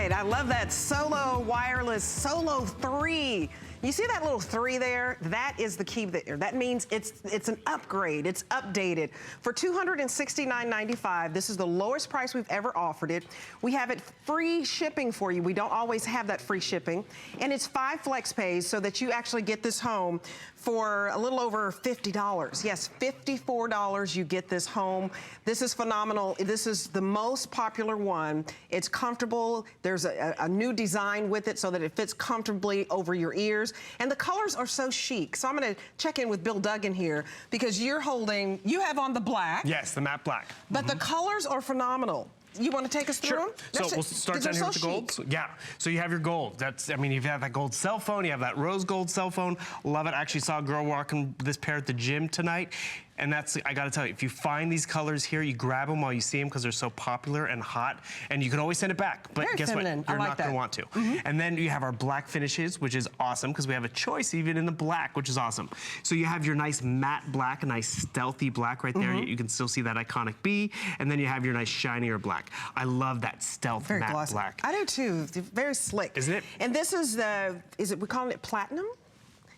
right, I love that Solo wireless Solo 3. You see that little 3 there? That is the key there. That means it's an upgrade, it's updated. For $269.95, this is the lowest price we've ever offered it. We have it free shipping for you. We don't always have that free shipping. And it's 5 flex pays so that you actually get this home for a little over $50. Yes, $54 you get this home. This is phenomenal. This is the most popular one. It's comfortable. There's a new design with it so that it fits comfortably over your ears. And the colors are so chic. So I'm gonna check in with Bill Duggan here because you have on the black. Yes, the matte black. But the colors are phenomenal. You want to take us through them? So we'll start down here with the gold. Yeah, so you have your gold. I mean, you have that gold cell phone, you have that rose gold cell phone. Love it. I actually saw a girl walking this pair at the gym tonight. And I gotta tell you, if you find these colors here, you grab them while you see them because they're so popular and hot. And you can always send it back. But Very guess feminine. what? You're not gonna want to. And then you have our black finishes, which is awesome because we have a choice even in the black, which is awesome. So you have your nice matte black, a nice stealthy black right there. You can still see that iconic B. And then you have your nice shinier black. I love that stealth Very matte glossy. black. I do too. Very slick. Isn't it? And this is we're calling it platinum?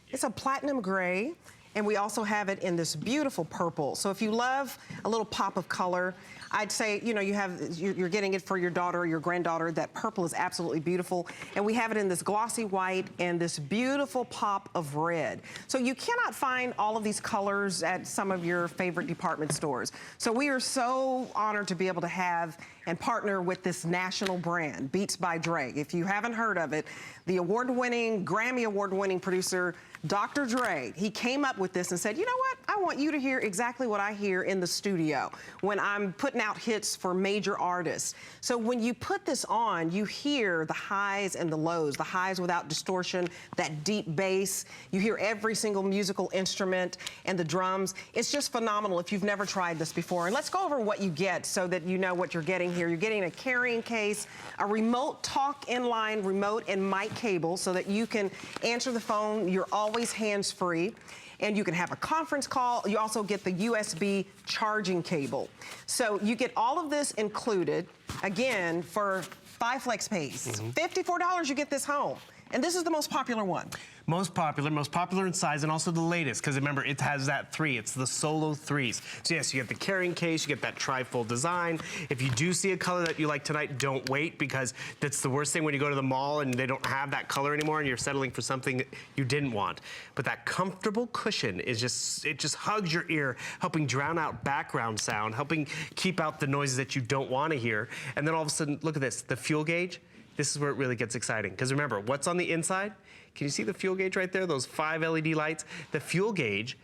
It's a platinum gray. And we also have it in this beautiful purple. So if you love a little pop of color, I'd say, you know, you're getting it for your daughter or your granddaughter. That purple is absolutely beautiful. And we have it in this glossy white and this beautiful pop of red. So you cannot find all of these colors at some of your favorite department stores. So we are so honored to be able to have and partner with this national brand, Beats by Dre. If you haven't heard of it, the award-winning, Grammy award-winning producer, Dr. Dre, he came up with this and said, you know what? I want you to hear exactly what I hear in the studio when I'm putting out hits for major artists. So when you put this on, you hear the highs and the lows, the highs without distortion, that deep bass. You hear every single musical instrument and the drums. It's just phenomenal if you've never tried this before. And let's go over what you get so that you know what you're getting here. You're getting a carrying case, a RemoteTalk InLine remote and mic cable so that you can answer the phone. You're always hands-free. And you can have a conference call. You also get the USB charging cable. So you get all of this included, again, for 5 flex pays. $54, you get this home. And this is the most popular one. Most popular in size, and also the latest, because remember, it has that 3. It's the Solo 3s. So yes, you get the carrying case, you get that tri-fold design. If you do see a color that you like tonight, don't wait, because that's the worst thing when you go to the mall and they don't have that color anymore and you're settling for something you didn't want. But that comfortable cushion is it just hugs your ear, helping drown out background sound, helping keep out the noises that you don't want to hear. And then all of a sudden, look at this, the fuel gauge. This is where it really gets exciting. Because remember, what's on the inside? Can you see the fuel gauge right there? Those 5 LED lights? The fuel gauge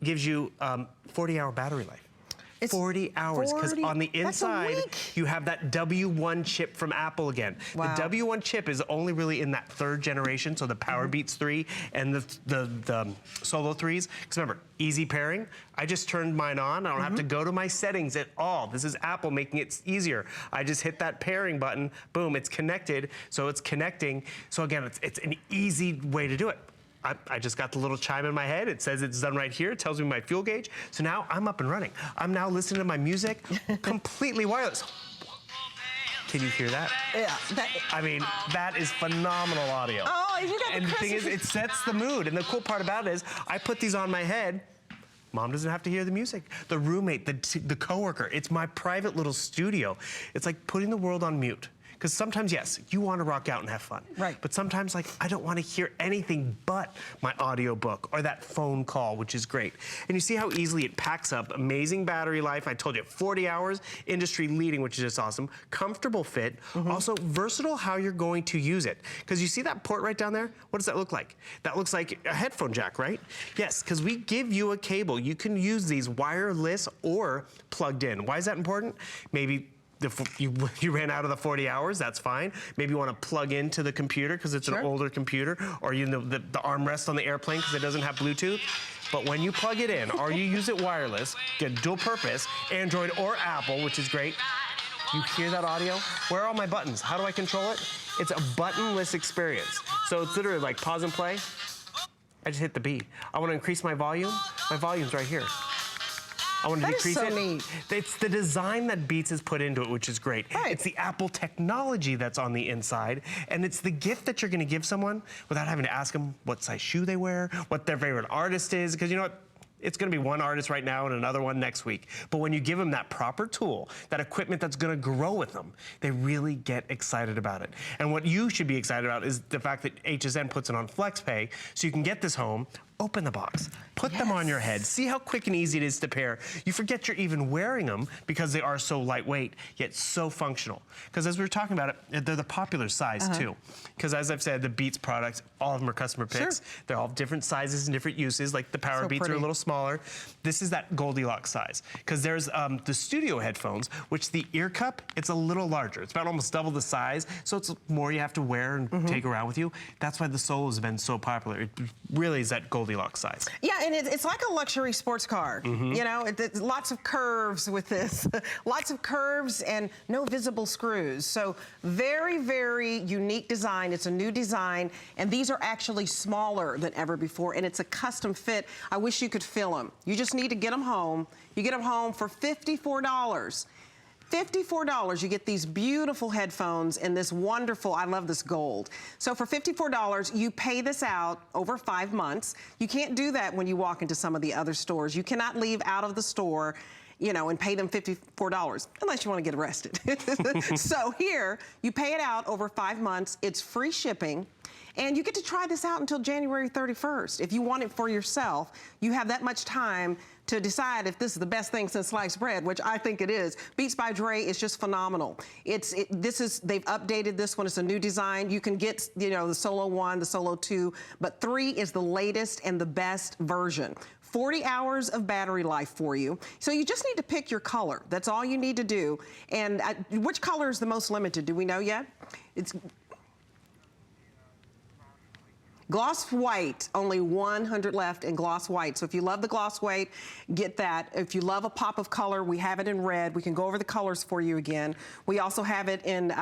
gives you 40-hour battery life. It's 40 hours, because on the inside, you have that W1 chip from Apple again. Wow. The W1 chip is only really in that 3rd generation, so the PowerBeats 3 and the Solo 3s. Because remember, easy pairing. I just turned mine on. I don't have to go to my settings at all. This is Apple making it easier. I just hit that pairing button, boom, it's connected, so it's connecting. So again, it's an easy way to do it. I just got the little chime in my head. It says it's done right here. It tells me my fuel gauge. So now I'm up and running. I'm now listening to my music completely wireless. Can you hear that? Yeah. I mean, that is phenomenal audio. Oh, you got And the thing is, it sets the mood. And the cool part about it is, I put these on my head. Mom doesn't have to hear the music. The roommate, the coworker, it's my private little studio. It's like putting the world on mute. Because sometimes, yes, you want to rock out and have fun. Right. But sometimes, like, I don't want to hear anything but my audiobook or that phone call, which is great. And you see how easily it packs up. Amazing battery life. I told you, 40 hours, industry leading, which is just awesome. Comfortable fit. Also, versatile how you're going to use it. Because you see that port right down there? What does that look like? That looks like a headphone jack, right? Yes, because we give you a cable. You can use these wireless or plugged in. Why is that important? Maybe you ran out of the 40 hours, that's fine. Maybe you want to plug into the computer because it's an older computer, or you know, the armrest on the airplane because it doesn't have Bluetooth. But when you plug it in or you use it wireless, get dual purpose, Android or Apple, which is great, you hear that audio? Where are all my buttons? How do I control it? It's a buttonless experience. So it's literally like pause and play. I just hit the B. I want to increase my volume. My volume's right here. I want to That is decrease so it. neat. It's the design that Beats has put into it, which is great. Right. It's the Apple technology that's on the inside, and it's the gift that you're going to give someone without having to ask them what size shoe they wear, what their favorite artist is, because you know what? It's going to be one artist right now and another one next week. But when you give them that proper tool, that equipment that's going to grow with them, they really get excited about it. And what you should be excited about is the fact that HSN puts it on FlexPay, so you can get this home, open the box, put them on your head, see how quick and easy it is to pair. You forget you're even wearing them because they are so lightweight, yet so functional. Because as we were talking about it, they're the popular size too. Because as I've said, the Beats products, all of them are customer picks. Sure. They're all different sizes and different uses, like the Power Beats are a little smaller. This is that Goldilocks size. Because there's the studio headphones, which the ear cup, it's a little larger. It's about almost double the size, so it's more you have to wear and take around with you. That's why the Solo has been so popular. It really is that Goldilocks size. Yeah, and it's like a luxury sports car. You know, it's lots of curves with this. Lots of curves and no visible screws. So very, very unique design. It's a new design, and these are actually smaller than ever before, and it's a custom fit. I wish you could feel them. You just need to get them home. You get them home for $54. $54, you get these beautiful headphones and this wonderful, I love this gold. So for $54, you pay this out over 5 months. You can't do that when you walk into some of the other stores. You cannot leave out of the store, you know, and pay them $54, unless you want to get arrested. So here, you pay it out over 5 months. It's free shipping. And you get to try this out until January 31st. If you want it for yourself, you have that much time to decide if this is the best thing since sliced bread, which I think it is. Beats by Dre is just phenomenal. They've updated this one. It's a new design. You can get, you know, the Solo 1, the Solo 2, but 3 is the latest and the best version. 40 hours of battery life for you. So you just need to pick your color. That's all you need to do. And which color is the most limited? Do we know yet? It's gloss white, only 100 left in gloss white. So if you love the gloss white, get that. If you love a pop of color, we have it in red. We can go over the colors for you again. We also have it in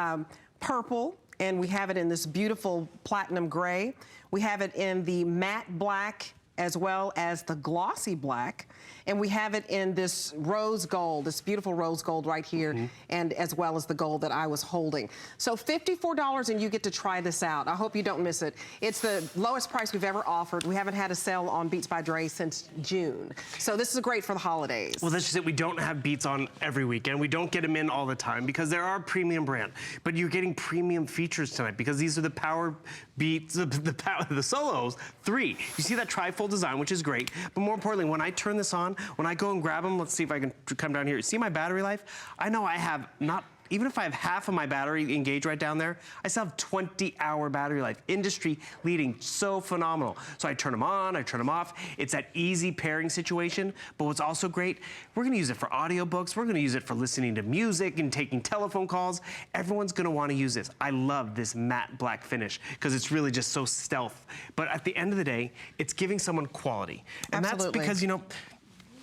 purple, and we have it in this beautiful platinum gray. We have it in the matte black as well as the glossy black. And we have it in this rose gold, this beautiful rose gold right here, and as well as the gold that I was holding. So $54 and you get to try this out. I hope you don't miss it. It's the lowest price we've ever offered. We haven't had a sale on Beats by Dre since June. So this is great for the holidays. Well, that's just it. We don't have Beats on every weekend. We don't get them in all the time because they're our premium brand. But you're getting premium features tonight because these are the Power Beats, the Solos 3. You see that trifold design, which is great. But more importantly, when I turn this on, when I go and grab them, let's see if I can come down here. See my battery life? I know I have not, even if I have half of my battery engaged right down there, I still have 20-hour battery life. Industry leading, so phenomenal. So I turn them on, I turn them off. It's that easy pairing situation. But what's also great, we're gonna use it for audiobooks, we're gonna use it for listening to music and taking telephone calls. Everyone's gonna wanna use this. I love this matte black finish because it's really just so stealth. But at the end of the day, it's giving someone quality. And Absolutely. that's because, you know,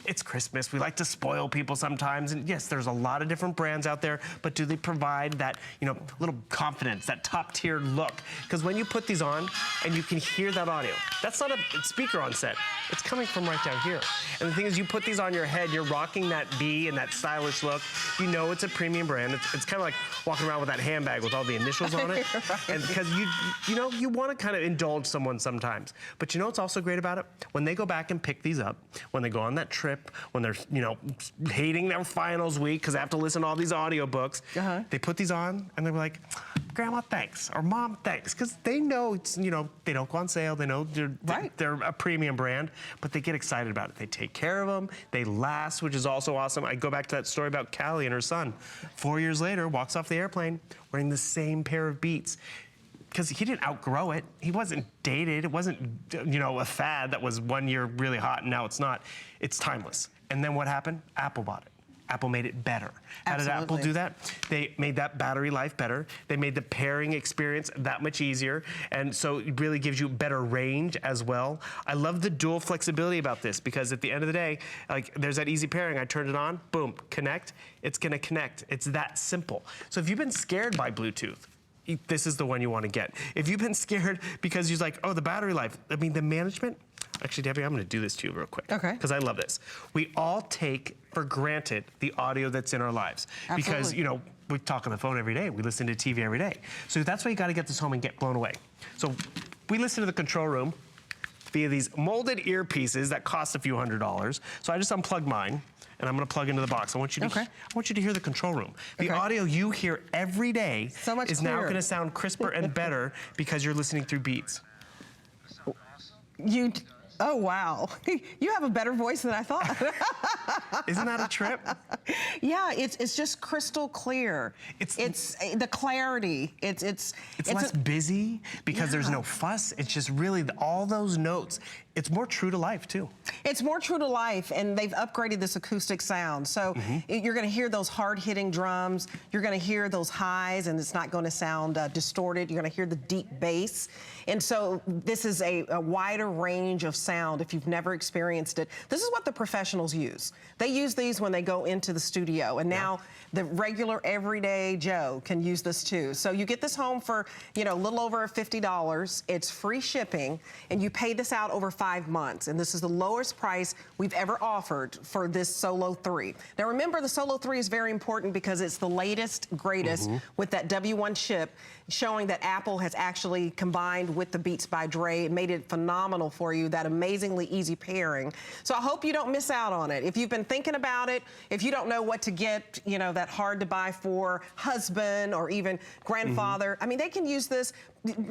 it's Christmas. We like to spoil people sometimes. And yes, there's a lot of different brands out there, but do they provide that, you know, little confidence, that top tier look? Because when you put these on and you can hear that audio, that's not a speaker on set. It's coming from right down here. And the thing is, you put these on your head, you're rocking that B and that stylish look. You know it's a premium brand. It's kind of like walking around with that handbag with all the initials on it. Right. And because you know, you want to kind of indulge someone sometimes. But you know what's also great about it? When they go back and pick these up, when they go on that trip, when they're, you know, hating their finals week because they have to listen to all these audiobooks, they put these on and they're like, Grandma, thanks, or Mom, thanks, because they know it's, you know, they don't go on sale, they know they're a premium brand, but they get excited about it. They take care of them, they last, which is also awesome. I go back to that story about Callie and her son. 4 years later, walks off the airplane wearing the same pair of Beats. Because he didn't outgrow it. He wasn't dated. It wasn't, you know, a fad that was 1 year really hot and now it's not. It's timeless. And then what happened? Apple bought it. Apple made it better. How did Apple do that? They made that battery life better. They made the pairing experience that much easier. And so it really gives you better range as well. I love the dual flexibility about this because at the end of the day, like there's that easy pairing. I turned it on, boom, connect. It's gonna connect. It's that simple. So if you've been scared by Bluetooth, this is the one you want to get. If you've been scared because you're like, oh, the battery life, I mean, the management, Actually, Debbie, I'm gonna do this to you real quick. Okay. Because I love this. We all take for granted the audio that's in our lives. Absolutely. Because, you know, we talk on the phone every day. We listen to TV every day. So that's why you gotta get this home and get blown away. So we listen to the control room via these molded earpieces that cost a few $100s. So I just unplugged mine, and I'm gonna plug into the box. I want you to hear the control room. The audio you hear every day is now gonna sound crisper and better because you're listening through Beats. Oh, wow. You have a better voice than I thought. Isn't that a trip? Yeah, it's just crystal clear. It's the clarity. It's less busy because there's no fuss. It's just really all those notes. It's more true to life, too. It's more true to life, and they've upgraded this acoustic sound. So you're going to hear those hard-hitting drums. You're going to hear those highs, and it's not going to sound distorted. You're going to hear the deep bass. And so this is a wider range of sound if you've never experienced it. This is what the professionals use. They use these when they go into the studio, and now the regular everyday Joe can use this too. So you get this home for, you know, a little over $50. It's free shipping, and you pay this out over 5 months, and this is the lowest price we've ever offered for this Solo 3. Now remember, the Solo 3 is very important because it's the latest, greatest with that W1 chip, showing that Apple has actually combined with the Beats by Dre. It made it phenomenal for you, that amazingly easy pairing. So I hope you don't miss out on it. If you've been thinking about it, if you don't know what to get, you know, that hard to buy for husband or even grandfather, I mean, they can use this.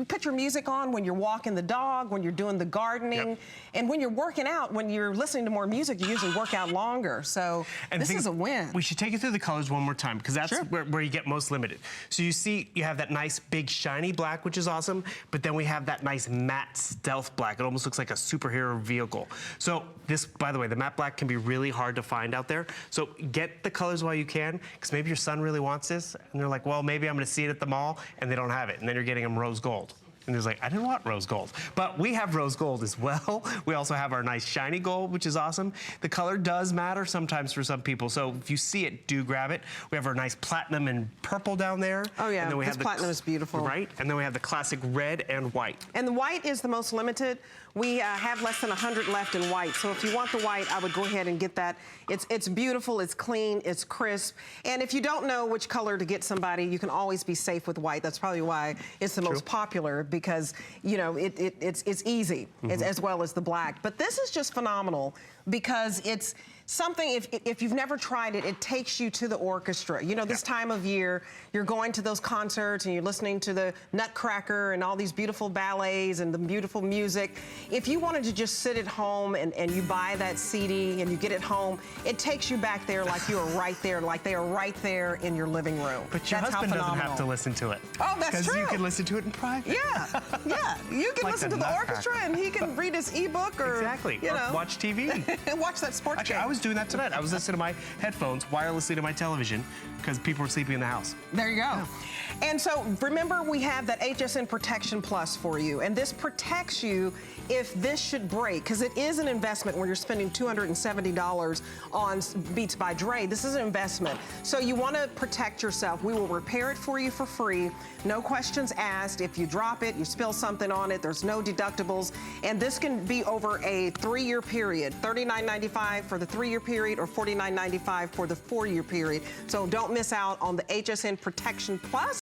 Put your music on when you're walking the dog, when you're doing the gardening, and when you're working out. When you're listening to more music, you usually work out longer. So this is a win. We should take you through the colors one more time because that's where you get most limited. So you see, you have that nice big shiny black, which is awesome, but then we have that nice matte stealth black. It almost looks like a superhero vehicle. So this, by the way, the matte black can be really hard to find out there. So get the colors while you can, because maybe your son really wants this, and they're like, well, maybe I'm gonna see it at the mall, and they don't have it, and then you're getting them rose gold. And he's like, I didn't want rose gold. But we have rose gold as well. We also have our nice shiny gold, which is awesome. The color does matter sometimes for some people. So if you see it, do grab it. We have our nice platinum and purple down there. Oh yeah, and then we this have platinum is beautiful. Right, and then we have the classic red and white. And the white is the most limited. We have less than 100 left in white. So if you want the white, I would go ahead and get that. It's beautiful, it's clean, it's crisp. And if you don't know which color to get somebody, you can always be safe with white. That's probably why it's the most popular, because, you know, it's easy as well as the black. But this is just phenomenal because it's something, if you've never tried it, it takes you to the orchestra. You know, this time of year, you're going to those concerts and you're listening to the Nutcracker and all these beautiful ballets and the beautiful music. If you wanted to just sit at home and you buy that CD and you get it home, it takes you back there like you are right there, like they are right there in your living room. But your husband doesn't have to listen to it. Oh, that's true. Because you can listen to it in private. Yeah, yeah. You can Like listen the to the Nutcracker. orchestra and he can read his ebook or, you know, watch TV. watch that sports Actually, game. I was doing that tonight. I was listening to my headphones wirelessly to my television because people were sleeping in the house. There you go. Yeah. And so remember, we have that HSN Protection Plus for you, and this protects you if this should break, because it is an investment when you're spending $270 on Beats by Dre. This is an investment. So you want to protect yourself. We will repair it for you for free. No questions asked. If you drop it, you spill something on it, there's no deductibles. And this can be over a 3-year period, $39.95 for the 3-year period or $49.95 for the 4-year period. So don't miss out on the HSN Protection Plus.